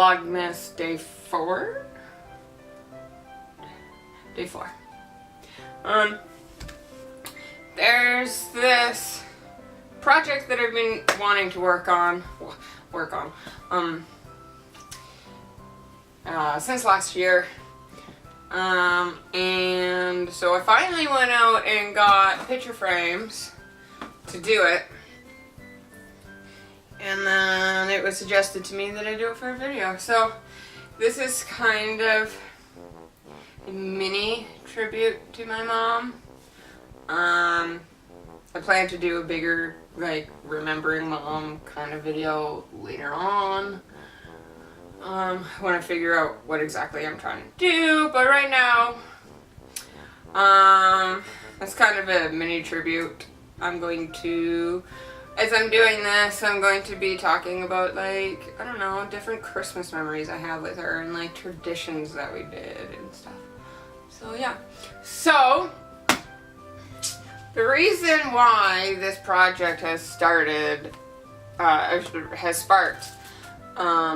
Vlogmas day 4. Day 4. There's this project that I've been wanting to work on since last year. And so I finally went out and got picture frames to do it. And then it was suggested to me that I do it for a video. So this is kind of a mini tribute to my mom. I plan to do a bigger, like, remembering mom kind of video later on. When I figure out what exactly I'm trying to do. But right now, that's kind of a mini tribute. I'm going to, as I'm doing this, I'm going to be talking about, like, I don't know, different Christmas memories I have with her and, like, traditions that we did and stuff. So, yeah. So, the reason why this project has started, has sparked, a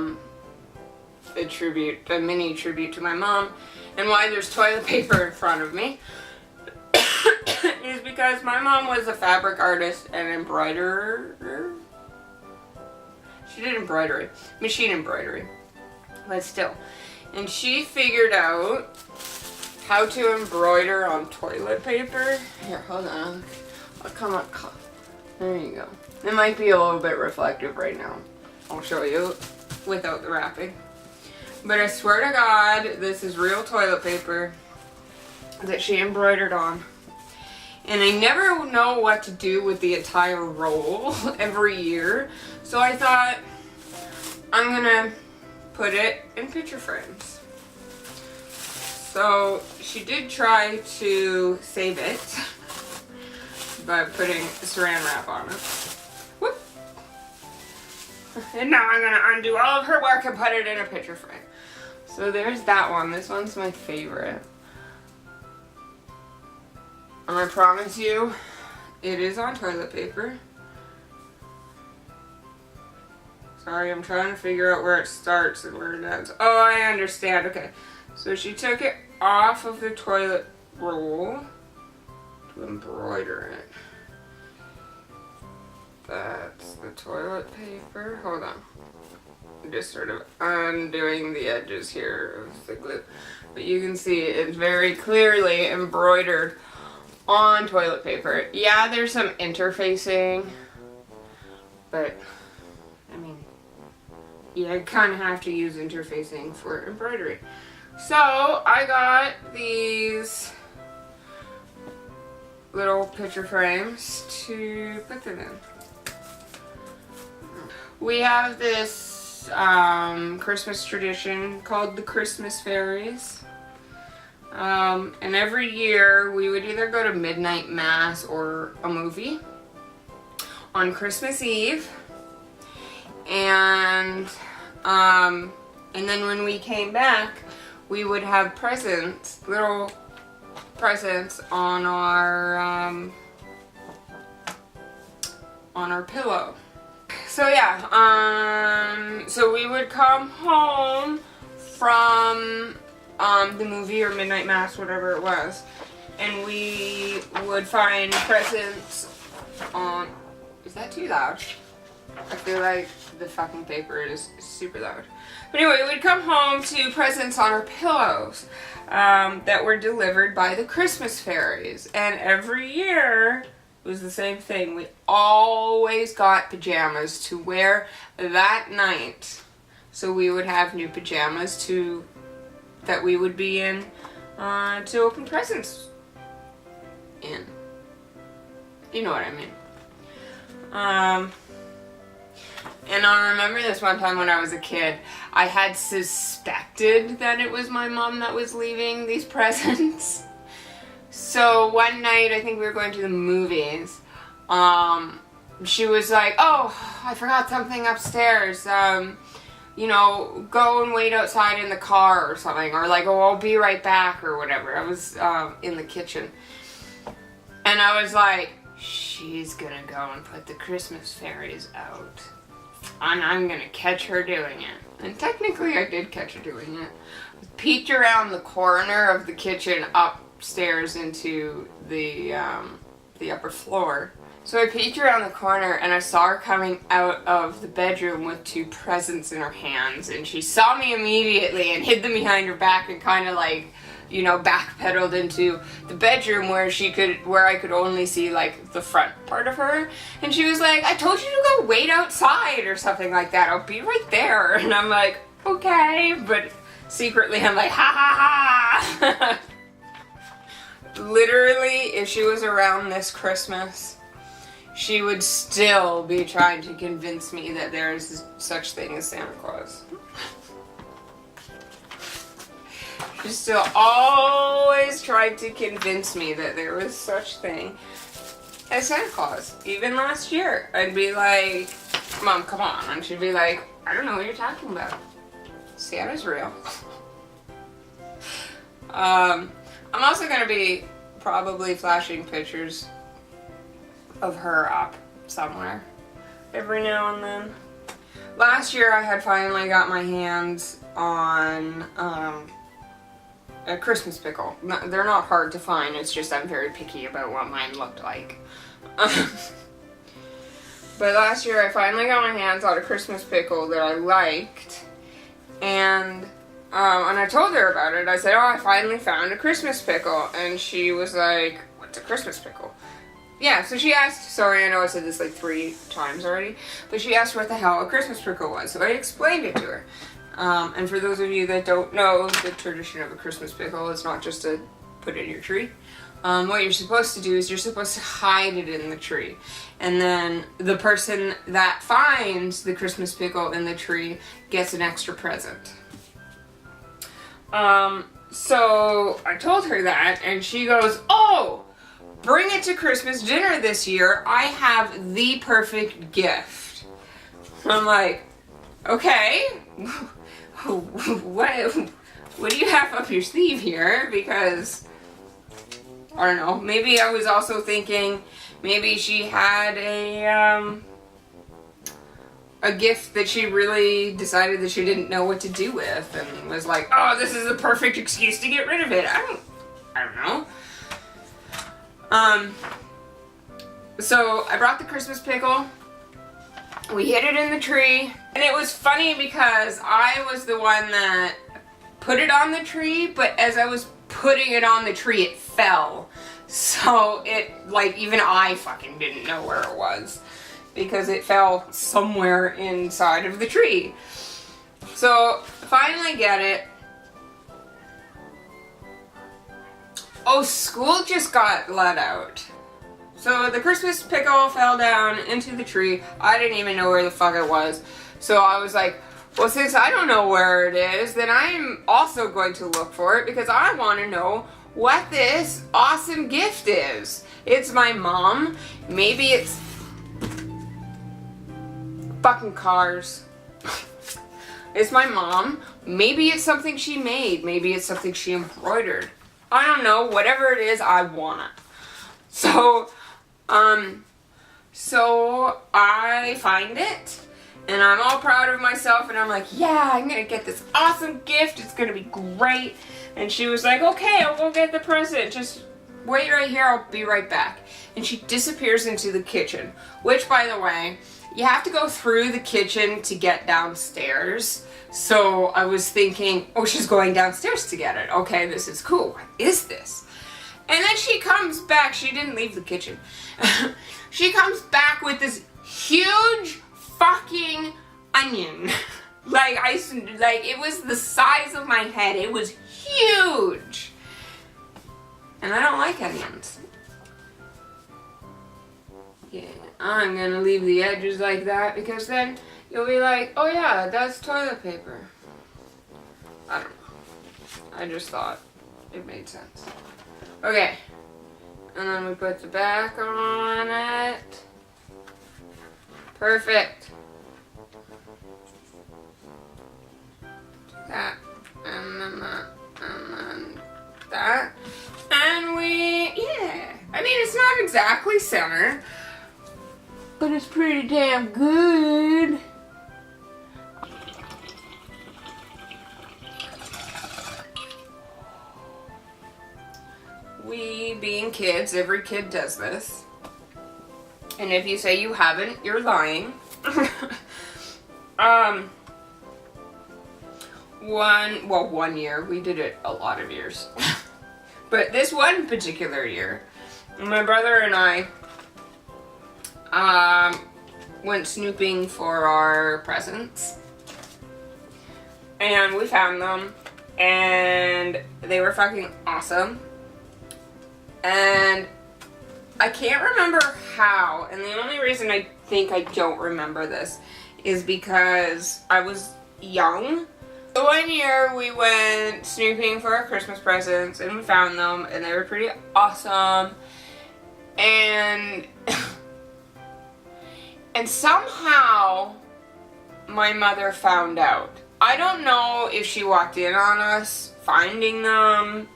mini tribute to my mom, and why there's toilet paper in front of me, is because my mom was a fabric artist and embroiderer. She did embroidery, machine embroidery, but still. And she figured out how to embroider on toilet paper. Here, hold on. I'll come up. There you go. It might be a little bit reflective right now. I'll show you without the wrapping. But I swear to God, this is real toilet paper that she embroidered on. And I never know what to do with the entire roll every year. So I thought, I'm gonna put it in picture frames. So she did try to save it by putting saran wrap on it. Whoop. And now I'm gonna undo all of her work and put it in a picture frame. So there's that one. This one's my favorite. And I promise you, it is on toilet paper. Sorry, I'm trying to figure out where it starts and where it ends. Oh, I understand. Okay. So she took it off of the toilet roll to embroider it. That's the toilet paper. Hold on. I'm just sort of undoing the edges here of the glue. But you can see it's very clearly embroidered on toilet paper. Yeah, there's some interfacing, but I mean, yeah, you kind of have to use interfacing for embroidery. So I got these little picture frames to put them in. We have this Christmas tradition called the Christmas Fairies. And every year we would either go to midnight mass or a movie on Christmas Eve. And then when we came back, we would have presents, little presents on our pillow. So yeah, so we would come home from the movie or midnight mass, whatever it was, and we would find presents on. Is that too loud? I feel like the fucking paper is super loud. But anyway, we'd come home to presents on our pillows that were delivered by the Christmas fairies. And every year it was the same thing. We always got pajamas to wear that night. So we would have new pajamas that we would be in to open presents in. You know what I mean. And I remember this one time when I was a kid, I had suspected that it was my mom that was leaving these presents. So one night, I think we were going to the movies, she was like, oh, I forgot something upstairs, you know, go and wait outside in the car or something, or like, oh, I'll be right back or whatever. I was in the kitchen. And I was like, she's gonna go and put the Christmas fairies out. and I'm gonna catch her doing it. And technically I did catch her doing it. I peeked around the corner of the kitchen upstairs into the upper floor. So I peeked around the corner and I saw her coming out of the bedroom with 2 presents in her hands, and she saw me immediately and hid them behind her back and kind of like, you know, backpedaled into the bedroom where I could only see like the front part of her. And she was like, I told you to go wait outside or something like that. I'll be right there. And I'm like, okay, but secretly I'm like, ha ha ha. Literally, if she was around this Christmas, she would still be trying to convince me that there is such thing as Santa Claus. She still always tried to convince me that there was such thing as Santa Claus. Even last year, I'd be like, Mom, come on. And she'd be like, I don't know what you're talking about. Santa's real. I'm also going to be probably flashing pictures of her up somewhere every now and then. Last year I had finally got my hands on a Christmas pickle. They're not hard to find, it's just I'm very picky about what mine looked like. But last year I finally got my hands on a Christmas pickle that I liked, and I told her about it. I said, oh, I finally found a Christmas pickle. And she was like, what's a Christmas pickle? Yeah, so she asked, sorry, I know I said this like 3 times already, but she asked what the hell a Christmas pickle was. So I explained it to her. And for those of you that don't know the tradition of a Christmas pickle, it's not just to put it in your tree. What you're supposed to do is you're supposed to hide it in the tree. And then the person that finds the Christmas pickle in the tree gets an extra present. So I told her that, and she goes, oh, bring it to Christmas dinner this year. I have the perfect gift. I'm like, okay, what do you have up your sleeve here? Because, I don't know, maybe I was also thinking maybe she had a gift that she really decided that she didn't know what to do with, and was like, oh, this is the perfect excuse to get rid of it. I don't know. So I brought the Christmas pickle. We hid it in the tree, and it was funny because I was the one that put it on the tree, but as I was putting it on the tree, it fell. So it, like, even I fucking didn't know where it was, because it fell somewhere inside of the tree. So, finally get it. Oh, school just got let out. So the Christmas pickle fell down into the tree. I didn't even know where the fuck it was. So I was like, well, since I don't know where it is, then I'm also going to look for it, because I want to know what this awesome gift is. It's my mom. Maybe it's fucking cars. It's my mom. Maybe it's something she made. Maybe it's something she embroidered. I don't know. Whatever it is, I want it. So I find it, and I'm all proud of myself, and I'm like, yeah, I'm gonna get this awesome gift. It's gonna be great. And she was like, okay, I'll go get the present. Just wait right here. I'll be right back. And she disappears into the kitchen, which, by the way, you have to go through the kitchen to get downstairs. So I was thinking, oh, she's going downstairs to get it. Okay, this is cool. What is this? And then she comes back. She didn't leave the kitchen. She comes back with this huge fucking onion. Like, it was the size of my head. It was huge. And I don't like onions. Yeah, I'm gonna leave the edges like that, because then you'll be like, oh yeah, that's toilet paper. I don't know. I just thought it made sense. Okay. And then we put the back on it. Perfect. That, and then that, and then that. And yeah. I mean, it's not exactly center, but it's pretty damn good. being kids, every kid does this. And if you say you haven't, you're lying. One year. We did it a lot of years. But this one particular year, my brother and I went snooping for our presents. And we found them. And they were fucking awesome. And I can't remember how. And the only reason I think I don't remember this is because I was young. So one year we went snooping for our Christmas presents and we found them and they were pretty awesome. And and somehow my mother found out. I don't know if she walked in on us finding them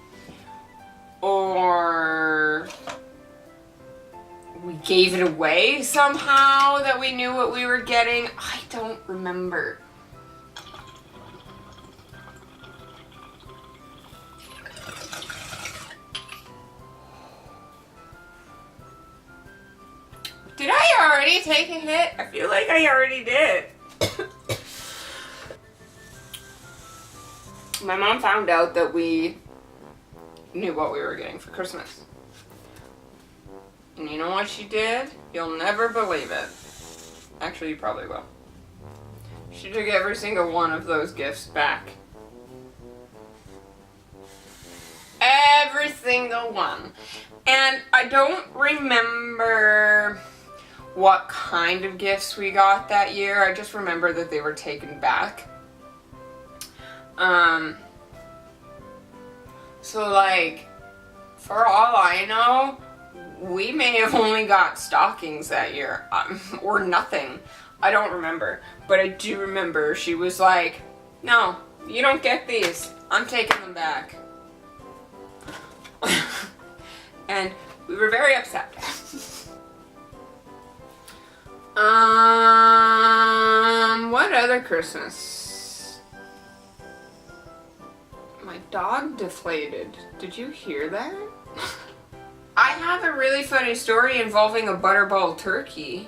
or we gave it away somehow that we knew what we were getting. I don't remember. Did I already take a hit? I feel like I already did. My mom found out that we knew what we were getting for Christmas. And you know what she did? You'll never believe it. Actually, you probably will. She took every single one of those gifts back. Every single one. And I don't remember what kind of gifts we got that year. I just remember that they were taken back. So like, for all I know, we may have only got stockings that year, or nothing. I don't remember. But I do remember she was like, no, you don't get these. I'm taking them back. And we were very upset. What other Christmas? My dog deflated. Did you hear that? I have a really funny story involving a butterball turkey.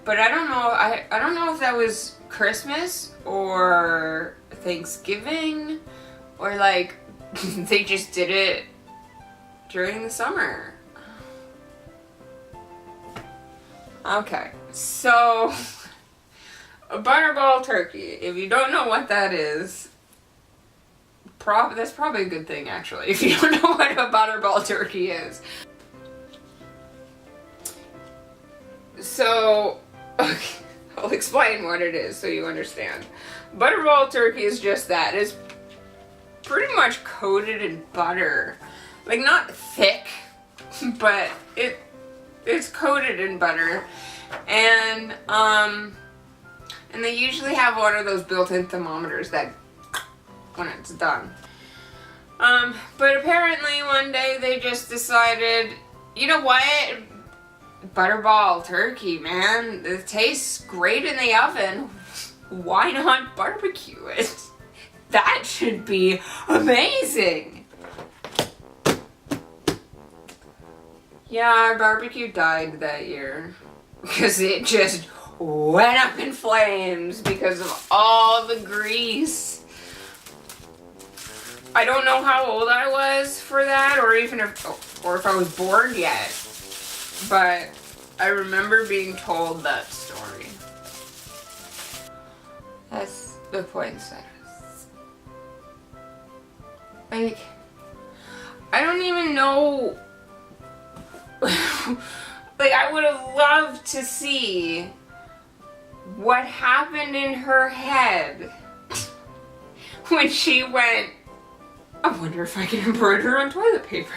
But I don't know, I don't know if that was Christmas or Thanksgiving or like they just did it during the summer. Okay, so a butterball turkey. If you don't know what that is, that's probably a good thing actually, if you don't know what a butterball turkey is. So, okay, I'll explain what it is so you understand. Butterball turkey is just that. It's pretty much coated in butter. Like, not thick, but it's coated in butter. And they usually have one of those built-in thermometers that when it's done. But apparently one day they just decided, you know what? Butterball turkey, man. It tastes great in the oven. Why not barbecue it? That should be amazing. Yeah, our barbecue died that year because it just went up in flames because of all the grease. I don't know how old I was for that, or even if I was born yet, but I remember being told that story. That's the poinsettias. Like, I don't even know. Like, I would have loved to see what happened in her head when she went, I wonder if I can embroider on toilet paper.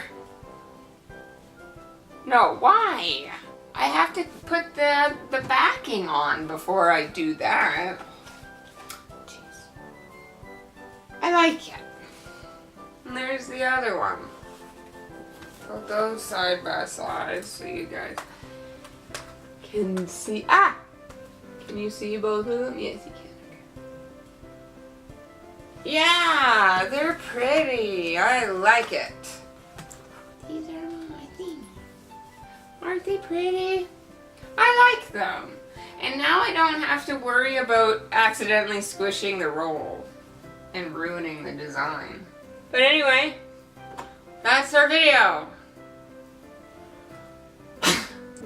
No, why? I have to put the backing on before I do that. Jeez. I like it. And there's the other one. Put those side by side so you guys can see. Ah! Can you see both of them? Yes, you can. Yeah, they're pretty. I like it. Aren't they pretty? I like them. And now I don't have to worry about accidentally squishing the roll and ruining the design. But anyway, that's our video.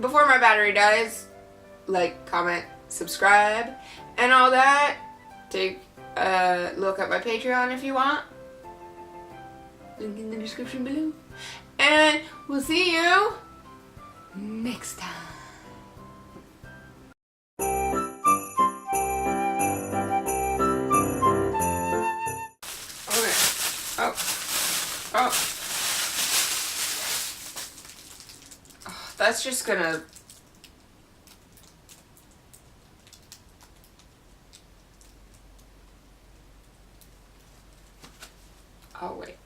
Before my battery dies, like, comment, subscribe, and all that. Take a look at my Patreon if you want. Link in the description below. And we'll see you next time. Okay. Oh. Oh, that's just gonna... Oh, wait.